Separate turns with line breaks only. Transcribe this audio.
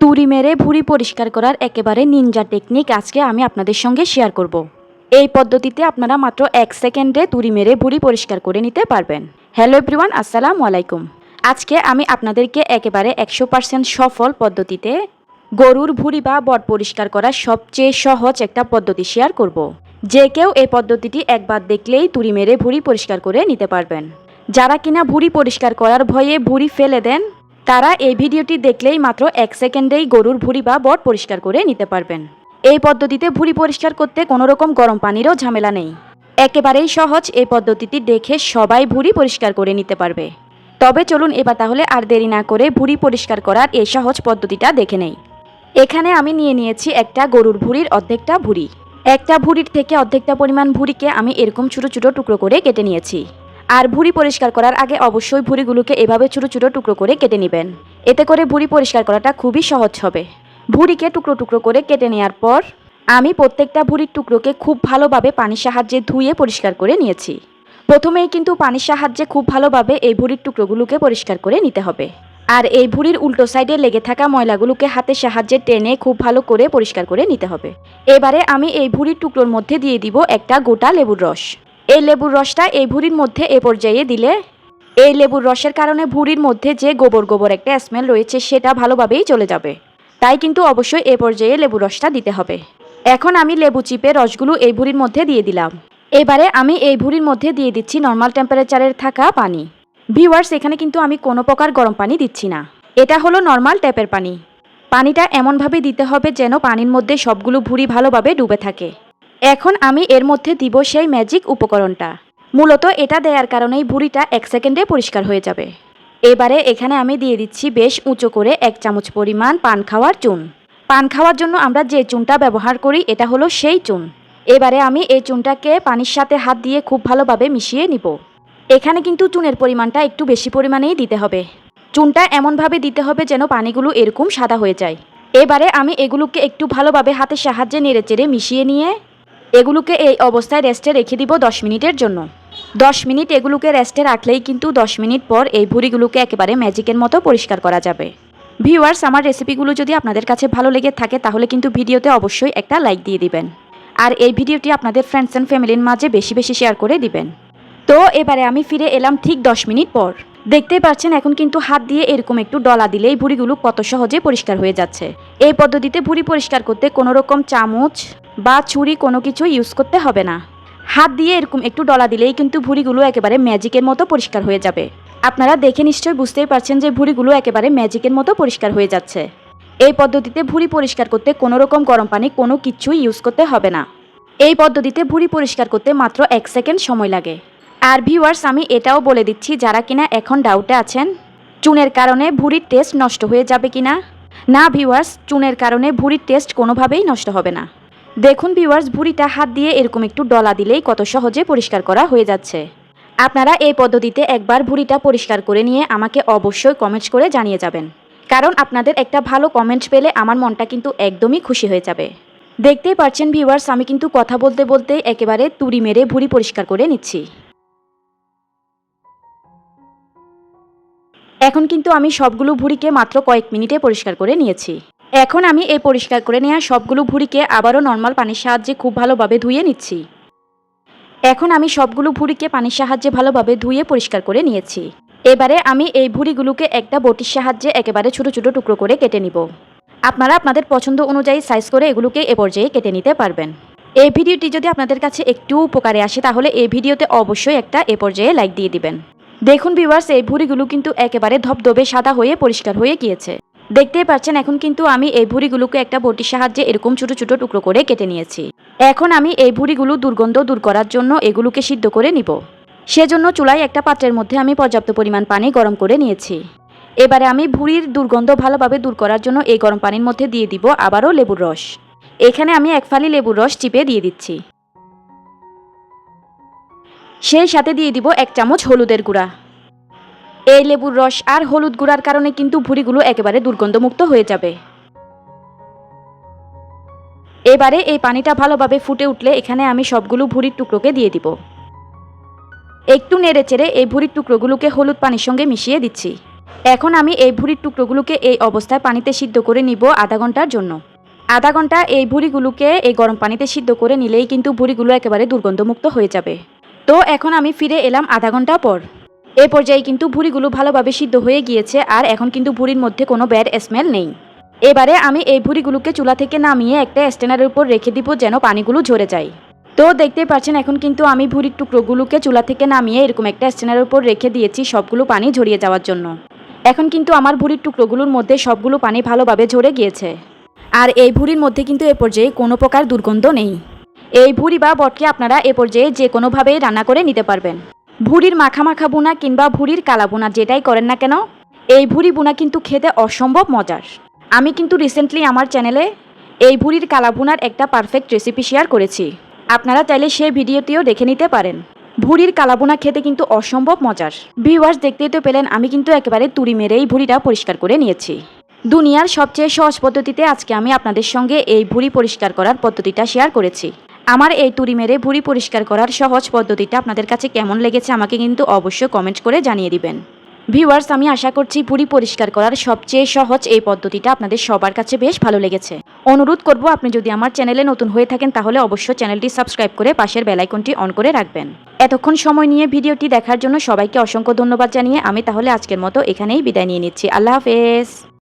তুড়ি মেরে ভুঁড়ি পরিষ্কার করার একেবারে নিনজা টেকনিক আজকে আমি আপনাদের সঙ্গে শেয়ার করব। এই পদ্ধতিতে আপনারা মাত্র 1 সেকেন্ডে তুড়ি মেরে ভুঁড়ি পরিষ্কার করে নিতে পারবেন। হ্যালো এভরিওয়ান, আসসালামু আলাইকুম। আজকে আমি আপনাদেরকে একেবারে 100% সফল পদ্ধতিতে গরুর ভুঁড়ি বা বট পরিষ্কার করার সবচেয়ে সহজ একটা পদ্ধতি শেয়ার করব। যে কেউ এই পদ্ধতিটি একবার দেখলেই তুড়ি মেরে ভুঁড়ি পরিষ্কার করে নিতে পারবেন। যারা কিনা ভুঁড়ি পরিষ্কার করার ভয়ে ভুঁড়ি ফেলে দেন, তারা এই ভিডিওটি দেখলেই মাত্র 1 সেকেন্ডেই গরুর ভুঁড়ি বা বট পরিষ্কার করে নিতে পারবেন। এই পদ্ধতিতে ভুঁড়ি পরিষ্কার করতে কোনো রকম গরম পানিরও ঝামেলা নেই। একেবারেই সহজ এই পদ্ধতিটি দেখে সবাই ভুঁড়ি পরিষ্কার করে নিতে পারবে। তবে চলুন এবার তাহলে আর দেরি না করে ভুঁড়ি পরিষ্কার করার এই সহজ পদ্ধতিটা দেখে নেই। এখানে আমি নিয়ে নিয়েছি একটা গরুর ভুঁড়ির অর্ধেকটা ভুঁড়ি। একটা ভুঁড়ির থেকে অর্ধেকটা পরিমাণ ভুঁড়িকে আমি এরকম ছোটো ছোটো টুকরো করে কেটে নিয়েছি। আর ভুঁড়ি পরিষ্কার করার আগে অবশ্যই ভুঁড়িগুলোকে এভাবে ছোটো ছোটো টুকরো করে কেটে নেবেন। এতে করে ভুঁড়ি পরিষ্কার করাটা খুবই সহজ হবে। ভুঁড়িকে টুকরো টুকরো করে কেটে নেওয়ার পর আমি প্রত্যেকটা ভুঁড়ির টুকরোকে খুব ভালোভাবে পানির সাহায্যে ধুয়ে পরিষ্কার করে নিয়েছি। প্রথমেই কিন্তু পানির সাহায্যে খুব ভালোভাবে এই ভুঁড়ির টুকরোগুলোকে পরিষ্কার করে নিতে হবে। আর এই ভুঁড়ির উল্টো সাইডে লেগে থাকা ময়লাগুলোকে হাতের সাহায্যে টেনে খুব ভালো করে পরিষ্কার করে নিতে হবে। এবারে আমি এই ভুঁড়ির টুকরোর মধ্যে দিয়ে দিব একটা গোটা লেবুর রস। এই লেবুর রসটা এই ভুঁড়ির মধ্যে এ পর্যায়ে দিলে এই লেবুর রসের কারণে ভুঁড়ির মধ্যে যে গোবর গোবর একটা স্মেল রয়েছে সেটা ভালোভাবেই চলে যাবে। তাই কিন্তু অবশ্যই এ পর্যায়ে লেবুর রসটা দিতে হবে। এখন আমি লেবু চিপে রসগুলো এই ভুঁড়ির মধ্যে দিয়ে দিলাম। এবারে আমি এই ভুঁড়ির মধ্যে দিয়ে দিচ্ছি নর্মাল টেম্পারেচারের থাকা পানি। ভিউয়ার্স, এখানে কিন্তু আমি কোনো প্রকার গরম পানি দিচ্ছি না। এটা হলো নর্মাল ট্যাপের পানি। পানিটা এমনভাবে দিতে হবে যেন পানির মধ্যে সবগুলো ভুঁড়ি ভালোভাবে ডুবে থাকে। এখন আমি এর মধ্যে দিব সেই ম্যাজিক উপকরণটা। মূলত এটা দেওয়ার কারণেই ভুঁড়িটা 1 সেকেন্ডে পরিষ্কার হয়ে যাবে। এবারে এখানে আমি দিয়ে দিচ্ছি বেশ উঁচু করে 1 চামচ পরিমাণ পান খাওয়ার চুন। পান খাওয়ার জন্য আমরা যে চুনটা ব্যবহার করি এটা হলো সেই চুন। এবারে আমি এই চুনটাকে পানির সাথে হাত দিয়ে খুব ভালোভাবে মিশিয়ে নিব। এখানে কিন্তু চুনের পরিমাণটা একটু বেশি পরিমাণেই দিতে হবে। চুনটা এমনভাবে দিতে হবে যেন পানিগুলো এরকম সাদা হয়ে যায়। এবারে আমি এগুলোকে একটু ভালোভাবে হাতের সাহায্যে নেড়েচেড়ে মিশিয়ে নিয়ে এগুলোকে এই অবস্থায় রেস্টে রেখে দিব 10 মিনিটের জন্য। 10 মিনিট এগুলোকে রেস্টে রাখলেই কিন্তু 10 মিনিট পর এই ভুঁড়িগুলোকে একেবারে ম্যাজিকের মতো পরিষ্কার করা যাবে। ভিউয়ার্স, আমার রেসিপিগুলো যদি আপনাদের কাছে ভালো লেগে থাকে তাহলে কিন্তু ভিডিওতে অবশ্যই একটা লাইক দিয়ে দিবেন। আর এই ভিডিওটি আপনাদের ফ্রেন্ডস অ্যান্ড ফ্যামিলির মাঝে বেশি বেশি শেয়ার করে দিবেন। তো এবারে আমি ফিরে এলাম ঠিক 10 মিনিট পর। দেখতেই পাচ্ছেন এখন কিন্তু হাত দিয়ে এরকম একটু ডলা দিলেই ভুঁড়িগুলো কত সহজে পরিষ্কার হয়ে যাচ্ছে। এই পদ্ধতিতে ভুঁড়ি পরিষ্কার করতে কোনো রকম চামচ বা ছুরি কোনো কিছু ইউজ করতে হবে না। হাত দিয়ে এরকম একটু ডলা দিলেই কিন্তু ভুঁড়িগুলো একেবারে ম্যাজিকের মতো পরিষ্কার হয়ে যাবে। আপনারা দেখে নিশ্চয়ই বুঝতেই পারছেন যে ভুঁড়িগুলো একেবারে ম্যাজিকের মতো পরিষ্কার হয়ে যাচ্ছে। এই পদ্ধতিতে ভুঁড়ি পরিষ্কার করতে কোনো রকম গরম পানি কোনো কিছুই ইউজ করতে হবে না। এই পদ্ধতিতে ভুঁড়ি পরিষ্কার করতে মাত্র 1 সেকেন্ড সময় লাগে। আর ভিউয়ার্স, আমি এটাও বলে দিচ্ছি যারা কিনা এখন ডাউটে আছেন চুনের কারণে ভুঁড়ির টেস্ট নষ্ট হয়ে যাবে কিনা। না ভিউয়ার্স, চুনের কারণে ভুঁড়ির টেস্ট কোনোভাবেই নষ্ট হবে না। দেখুন ভিউয়ার্স, ভুঁড়িটা হাত দিয়ে এরকম একটু ডলা দিলেই কত সহজে পরিষ্কার করা হয়ে যাচ্ছে। আপনারা এই পদ্ধতিতে একবার ভুঁড়িটা পরিষ্কার করে নিয়ে আমাকে অবশ্যই কমেন্টস করে জানিয়ে যাবেন। কারণ আপনাদের একটা ভালো কমেন্টস পেলে আমার মনটা কিন্তু একদমই খুশি হয়ে যাবে। দেখতেই পাচ্ছেন ভিউয়ার্স, আমি কিন্তু কথা বলতে বলতে একেবারে তুড়ি মেরে ভুঁড়ি পরিষ্কার করে নিচ্ছি। এখন কিন্তু আমি সবগুলো ভুঁড়িকে মাত্র কয়েক মিনিটে পরিষ্কার করে নিয়েছি। এখন আমি এই পরিষ্কার করে নেওয়া সবগুলো ভুঁড়িকে আবারও নর্মাল পানির সাহায্যে খুব ভালোভাবে ধুয়ে নিচ্ছি। এখন আমি সবগুলো ভুঁড়িকে পানির সাহায্যে ভালোভাবে ধুয়ে পরিষ্কার করে নিয়েছি। এবারে আমি এই ভুঁড়িগুলোকে একটা বটির সাহায্যে একেবারে ছোটো ছোটো টুকরো করে কেটে নিব। আপনারা আপনাদের পছন্দ অনুযায়ী সাইজ করে এগুলোকে এ পর্যায়ে কেটে নিতে পারবেন। এই ভিডিওটি যদি আপনাদের কাছে একটু উপকারে আসে তাহলে এই ভিডিওতে অবশ্যই একটা এ পর্যায়ে লাইক দিয়ে দিবেন। দেখুন ভিউয়ার্স, এই ভুঁড়িগুলো কিন্তু একেবারে ধবধবে সাদা হয়ে পরিষ্কার হয়ে গিয়েছে। দেখতেই পাচ্ছেন এখন কিন্তু আমি এই ভুঁড়িগুলোকে একটা বটির সাহায্যে এরকম ছোটো ছোটো টুকরো করে কেটে নিয়েছি। এখন আমি এই ভুঁড়িগুলো দুর্গন্ধ দূর করার জন্য এগুলোকে সিদ্ধ করে নিব। সেজন্য চুলায় একটা পাত্রের মধ্যে আমি পর্যাপ্ত পরিমাণ পানি গরম করে নিয়েছি। এবারে আমি ভুঁড়ির দুর্গন্ধ ভালোভাবে দূর করার জন্য এই গরম পানির মধ্যে দিয়ে দিব আবারও লেবুর রস। এখানে আমি 1 ফালি লেবুর রস চিপে দিয়ে দিচ্ছি। সেই সাথে দিয়ে দিব 1 চামচ হলুদের গুঁড়া। এই লেবুর রস আর হলুদ গুঁড়ার কারণে কিন্তু ভুঁড়িগুলো একেবারে দুর্গন্ধমুক্ত হয়ে যাবে। এবারে এই পানিটা ভালোভাবে ফুটে উঠলে এখানে আমি সবগুলো ভুঁড়ির টুকরোকে দিয়ে দিব। একটু নেড়েচেড়ে এই ভুঁড়ির টুকরোগুলোকে হলুদ পানির সঙ্গে মিশিয়ে দিচ্ছি। এখন আমি এই ভুঁড়ির টুকরোগুলোকে এই অবস্থায় পানিতে সিদ্ধ করে নিব আধা ঘন্টার জন্য। আধা ঘন্টা এই ভুঁড়িগুলোকে এই গরম পানিতে সিদ্ধ করে নিলেই কিন্তু ভুঁড়িগুলো একেবারে দুর্গন্ধমুক্ত হয়ে যাবে। তো এখন আমি ফিরে এলাম আধা ঘন্টা পর। এই পর্যায়ে কিন্তু ভুঁড়িগুলো ভালোভাবে সিদ্ধ হয়ে গিয়েছে আর এখন কিন্তু ভুঁড়ির মধ্যে কোনো ব্যাড স্মেল নেই। এবারে আমি এই ভুঁড়িগুলোকে চুলা থেকে নামিয়ে একটা স্ট্যান্ডারের উপর রেখে দিব যেন পানিগুলো ঝরে যায়। তো দেখতেই পাচ্ছেন এখন কিন্তু আমি ভুঁড়ির টুকরোগুলোকে চুলা থেকে নামিয়ে এরকম একটা স্ট্যান্ডারের উপর রেখে দিয়েছি সবগুলো পানি ঝরিয়ে যাওয়ার জন্য। এখন কিন্তু আমার ভুঁড়ির টুকরোগুলোর মধ্যে সবগুলো পানি ভালোভাবে ঝরে গিয়েছে। আর এই ভুঁড়ির মধ্যে কিন্তু এ পর্যায়ে কোনো প্রকার দুর্গন্ধ নেই। এই ভুঁড়ি বা বটকে আপনারা এ পর্যায়ে যে কোনোভাবেই রান্না করে নিতে পারবেন। ভুঁড়ির মাখা মাখা বোনা কিংবা ভুঁড়ির কালা বোনা যেটাই করেন না কেন, এই ভুঁড়ি বোনা কিন্তু খেতে অসম্ভব মজার। আমি কিন্তু রিসেন্টলি আমার চ্যানেলে এই ভুঁড়ির কালা বোনার একটা পারফেক্ট রেসিপি শেয়ার করেছি। আপনারা চাইলে সেই ভিডিওটিও দেখে নিতে পারেন। ভুঁড়ির কালা বোনা খেতে কিন্তু অসম্ভব মজার। ভিউয়ার্স, দেখতেই তো পেলেন আমি কিন্তু একেবারে তুড়ি মেরেই ভুঁড়িটা পরিষ্কার করে নিয়েছি। দুনিয়ার সবচেয়ে সহজ পদ্ধতিতে আজকে আমি আপনাদের সঙ্গে এই ভুঁড়ি পরিষ্কার করার পদ্ধতিটা শেয়ার করেছি। আমার এই তুড়ি মেরে ভুঁড়ি পরিষ্কার করার সহজ পদ্ধতিটা আপনাদের কাছে কেমন লেগেছে আমাকে কিন্তু অবশ্যই কমেন্ট করে জানিয়ে দিবেন। ভিউয়ার্স, আমি আশা করছি ভুঁড়ি পরিষ্কার করার সবচেয়ে সহজ এই পদ্ধতিটা আপনাদের সবার কাছে বেশ ভালো লেগেছে। অনুরোধ করব, আপনি যদি আমার চ্যানেলে নতুন হয়ে থাকেন তাহলে অবশ্যই চ্যানেলটি সাবস্ক্রাইব করে পাশের বেল আইকনটি অন করে রাখবেন। এতক্ষণ সময় নিয়ে ভিডিওটি দেখার জন্য সবাইকে অসংখ্য ধন্যবাদ জানিয়ে আমি তাহলে আজকের মতো এখানেই বিদায় নিয়ে নিচ্ছি। আল্লাহ হাফেজ।